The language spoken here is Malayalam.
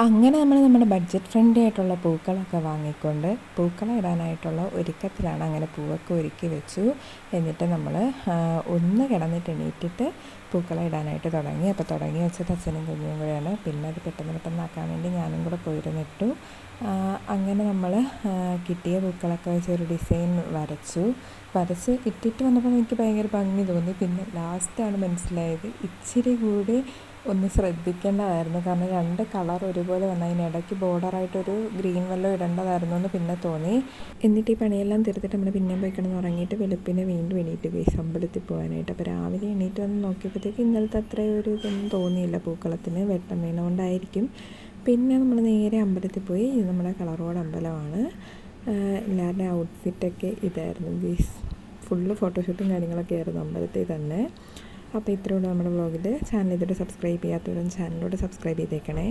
അങ്ങനെ നമ്മൾ നമ്മുടെ ബഡ്ജറ്റ് ഫ്രണ്ട്ലി ആയിട്ടുള്ള പൂക്കളൊക്കെ വാങ്ങിക്കൊണ്ട് പൂക്കളം ഇടാനായിട്ടുള്ള ഒരുക്കത്തിലാണ്. അങ്ങനെ പൂവൊക്കെ ഒരുക്കി വെച്ചു. എന്നിട്ട് നമ്മൾ ഒന്ന് കിടന്നിട്ട് എണീറ്റിട്ട് പൂക്കളം ഇടാനായിട്ട് തുടങ്ങി. അപ്പോൾ തുടങ്ങി വെച്ചത് അച്ഛനും കുഞ്ഞും കൂടെയാണ്. പിന്നെ അത് പെട്ടെന്ന് പെട്ടെന്നാക്കാൻ വേണ്ടി ഞാനും കൂടെ പോയിരുന്നിട്ടു. അങ്ങനെ നമ്മൾ കിട്ടിയ പൂക്കളൊക്കെ വെച്ച് ഒരു ഡിസൈൻ വരച്ച് ഇട്ടിട്ട് വന്നപ്പോൾ എനിക്ക് ഭയങ്കര ഭംഗി തോന്നി. പിന്നെ ലാസ്റ്റാണ് മനസ്സിലായത് ഇച്ചിരി കൂടി ഒന്ന് ശ്രദ്ധിക്കേണ്ടതായിരുന്നു. കാരണം 2 കളർ ഒരുപോലെ വന്നു. അതിനിടയ്ക്ക് ബോർഡറായിട്ടൊരു ഗ്രീൻ വല്ലതും ഇടേണ്ടതായിരുന്നു എന്ന് പിന്നെ തോന്നി. എന്നിട്ട് ഈ പണിയെല്ലാം തീർത്തിട്ട് നമ്മൾ പിന്നെയും പോയി കിടന്ന് ഉറങ്ങിയിട്ട് വെളുപ്പിനെ വീണ്ടും എണീറ്റ് പോയി അമ്പലത്തിൽ പോകാനായിട്ട്. അപ്പോൾ രാവിലെ എണീറ്റ് വന്ന് നോക്കിയപ്പോഴത്തേക്ക് ഇന്നലത്തെ അത്രയും ഒരു ഇതൊന്നും തോന്നിയില്ല. പൂക്കളത്തിന് വെട്ടം വീണുകൊണ്ടായിരിക്കും. പിന്നെ നമ്മൾ നേരെ അമ്പലത്തിൽ പോയി. ഇത് നമ്മുടെ കളറോട് അമ്പലമാണ്. എല്ലാവരുടെയും ഔട്ട്ഫിറ്റൊക്കെ ഇതായിരുന്നു ഗീസ്. ഫുള്ള് ഫോട്ടോഷൂട്ടും കാര്യങ്ങളൊക്കെ ആയിരുന്നു അമ്പലത്തിൽ തന്നെ. അപ്പോൾ ഇത്രയുള്ള നമ്മുടെ വ്ളോഗിൽ. ചാനൽ ഇതുവരെ സബ്സ്ക്രൈബ് ചെയ്യാത്തവരും ചാനലിലൂടെ സബ്സ്ക്രൈബ് ചെയ്തേക്കണേ.